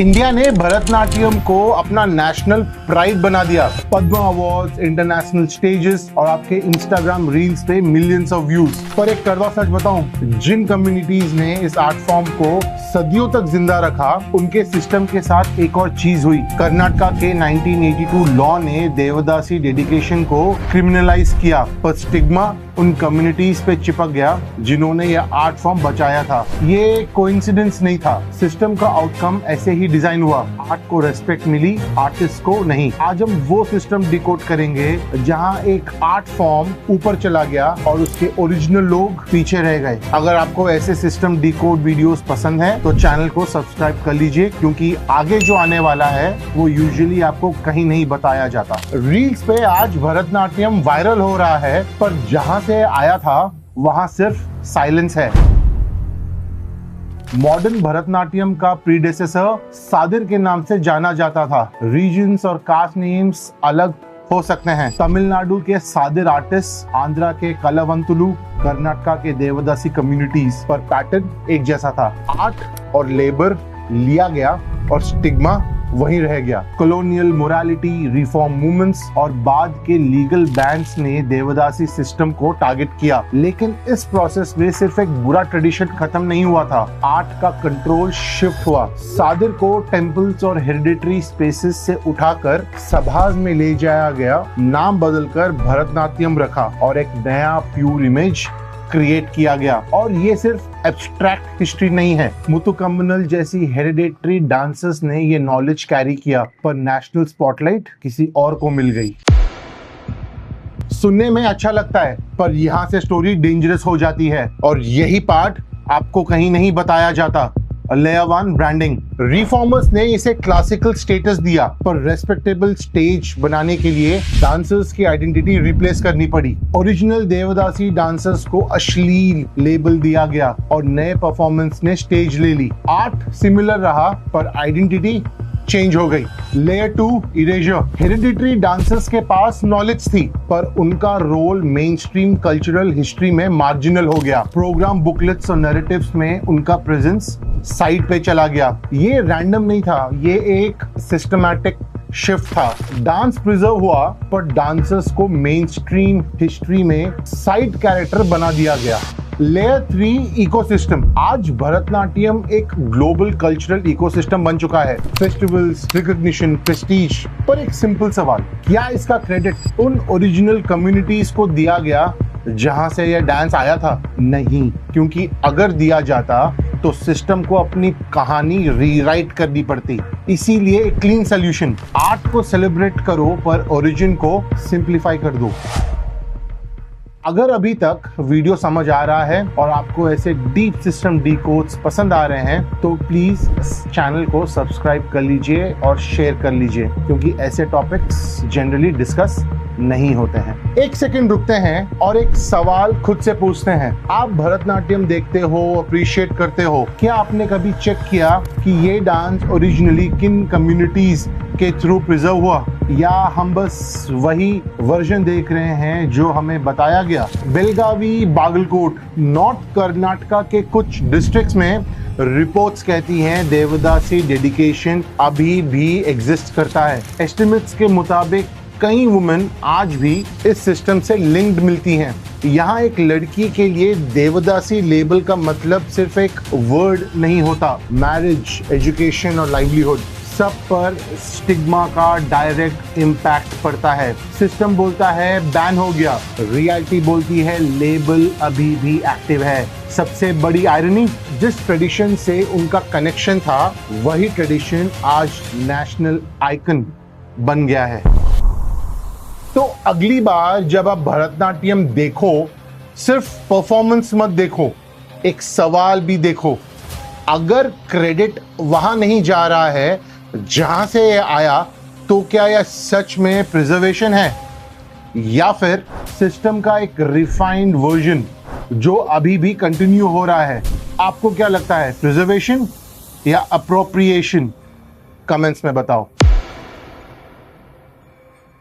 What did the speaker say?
India ने भरतनाट्यम को अपना नेशनल प्राइड बना दिया। पद्मा अवार्ड्स, इंटरनेशनल स्टेजेस और आपके इंस्टाग्राम रील्स पे मिलियंस ऑफ व्यूज। पर एक कड़वा सच बताऊं, जिन कम्युनिटीज ने इस आर्ट फॉर्म को सदियों तक जिंदा रखा, उनके सिस्टम के साथ एक और चीज हुई। कर्नाटका के 1982 लॉ ने देवदासी डेडिकेशन को क्रिमिनलाइज किया, पर स्टिग्मा उन कम्युनिटीज पे चिपक गया जिन्होंने ये आर्ट फॉर्म बचाया था। ये कोइंसिडेंस नहीं था, सिस्टम का आउटकम ऐसे ही डिजाइन हुआ। आर्ट को रेस्पेक्ट मिली, आर्टिस्ट को नहीं। आज हम वो सिस्टम डिकोड करेंगे जहां एक आर्ट फॉर्म ऊपर चला गया और उसके ओरिजिनल लोग पीछे रह गए। अगर आपको ऐसे सिस्टम डिकोड वीडियोस पसंद है तो चैनल को सब्सक्राइब कर लीजिए, क्योंकि आगे जो आने वाला है वो यूजुअली आपको कहीं नहीं बताया जाता। रील्स पे आज भरतनाट्यम वायरल हो रहा है, पर जहां से आया था वहां सिर्फ साइलेंस है। मॉडर्न भरतनाट्यम का प्रीडेसेसर सादिर के नाम से जाना जाता था। रीजन्स और कास्ट नेम्स अलग हो सकते हैं। तमिलनाडु के सादिर आर्टिस्ट, आंध्रा के कलावंतुलु, कर्नाटका के देवदासी कम्युनिटीज, पर पैटर्न एक जैसा था। आर्ट और लेबर लिया गया और स्टिग्मा वहीं रह गया। कॉलोनियल मोरालिटी, रिफॉर्म मूवमेंट्स और बाद के लीगल बैंस ने देवदासी सिस्टम को टारगेट किया, लेकिन इस प्रोसेस में सिर्फ एक बुरा ट्रेडिशन खत्म नहीं हुआ था, आर्ट का कंट्रोल शिफ्ट हुआ। सादिर को टेम्पल्स और हेरिडिटरी स्पेसेस से उठाकर सभाज में ले जाया गया, नाम बदलकर भरतनाट्यम रखा और एक नया प्योर इमेज क्रिएट किया गया। और ये सिर्फ एब्स्ट्रैक्ट हिस्ट्री नहीं है। मुथुकम्मनल जैसी हेरिडेटरी डांसर्स ने ये नॉलेज कैरी किया, पर नेशनल स्पॉटलाइट किसी और को मिल गई। सुनने में अच्छा लगता है, पर यहाँ से स्टोरी डेंजरस हो जाती है, और यही पार्ट आपको कहीं नहीं बताया जाता। Layer 1 branding. रिफॉर्मर्स ने इसे क्लासिकल स्टेटस दिया, पर रेस्पेक्टेबल स्टेज बनाने के लिए डांसर्स की आइडेंटिटी रिप्लेस करनी पड़ी। ओरिजिनल देवदासी डांसर्स को अश्लील लेबल दिया गया और नए परफॉर्मेंस ने स्टेज ले ली। आर्ट सिमिलर रहा, पर आइडेंटिटी चेंज हो गई। Layer 2 eraser. हेरिडिटरी डांसर्स के पास नॉलेज थी, पर उनका role mainstream cultural history में मार्जिनल हो गया। प्रोग्राम बुकलेट्स और नैरेटिव्स में उनका प्रेजेंस साइड पे चला गया। ये रैंडम नहीं था, ये एक सिस्टमैटिक शिफ्ट था। डांस प्रिजर्व हुआ, पर डांसर्स को मेन स्ट्रीम हिस्ट्री में साइड कैरेक्टर बना दिया गया। Layer 3 ecosystem. आज भरतनाट्यम एक ग्लोबल कल्चरल इकोसिस्टम बन चुका है। Festivals, recognition, Prestige. पर एक सिंपल सवाल, क्या इसका क्रेडिट उन ओरिजिनल कम्युनिटीज को दिया गया जहां से यह डांस आया था? नहीं, क्योंकि अगर दिया जाता तो सिस्टम को अपनी कहानी रीराइट करनी पड़ती। इसीलिए एक क्लीन सोल्यूशन, आर्ट को सेलिब्रेट करो पर ओरिजिन को सिंप्लीफाई कर दो। अगर अभी तक वीडियो समझ आ रहा है और आपको ऐसे डीप सिस्टम डिकोड्स पसंद आ रहे हैं, तो प्लीज चैनल को सब्सक्राइब कर लीजिए और शेयर कर लीजिए, क्योंकि ऐसे टॉपिक्स जनरली डिस्कस नहीं होते हैं। एक सेकंड रुकते हैं और एक सवाल खुद से पूछते हैं। आप भरतनाट्यम देखते हो, अप्रिशिएट करते हो, क्या आपने कभी चेक किया कि ये डांस ओरिजिनली किन कम्युनिटीज के थ्रू प्रिजर्व हुआ, या हम बस वही वर्जन देख रहे हैं जो हमें बताया गया? बेलगावी, बागलकोट, नॉर्थ कर्नाटका के कुछ डिस्ट्रिक्ट्स में रिपोर्ट्स कहती हैं देवदासी डेडिकेशन अभी भी एग्जिस्ट करता है। एस्टिमेट्स के मुताबिक कई वुमेन आज भी इस सिस्टम से लिंक्ड मिलती हैं। यहाँ एक लड़की के लिए देवदासी लेबल का मतलब सिर्फ एक वर्ड नहीं होता। मैरिज, एजुकेशन और लाइवलीहुड, सब पर स्टिग्मा का डायरेक्ट इम्पैक्ट पड़ता है। सिस्टम बोलता है बैन हो गया, रियलिटी बोलती है लेबल अभी भी एक्टिव है। सबसे बड़ी आयरनी, जिस ट्रेडिशन से उनका कनेक्शन था, वही ट्रेडिशन आज नेशनल आइकन बन गया है। तो अगली बार जब आप भरतनाट्यम देखो, सिर्फ परफॉर्मेंस मत देखो, एक सवाल भी देखो। अगर क्रेडिट वहां नहीं जा रहा है जहां से ये आया, तो क्या यह सच में प्रिजर्वेशन है, या फिर सिस्टम का एक रिफाइंड वर्जन जो अभी भी कंटिन्यू हो रहा है? आपको क्या लगता है, प्रिजर्वेशन या अप्रोप्रिएशन? कमेंट्स में बताओ।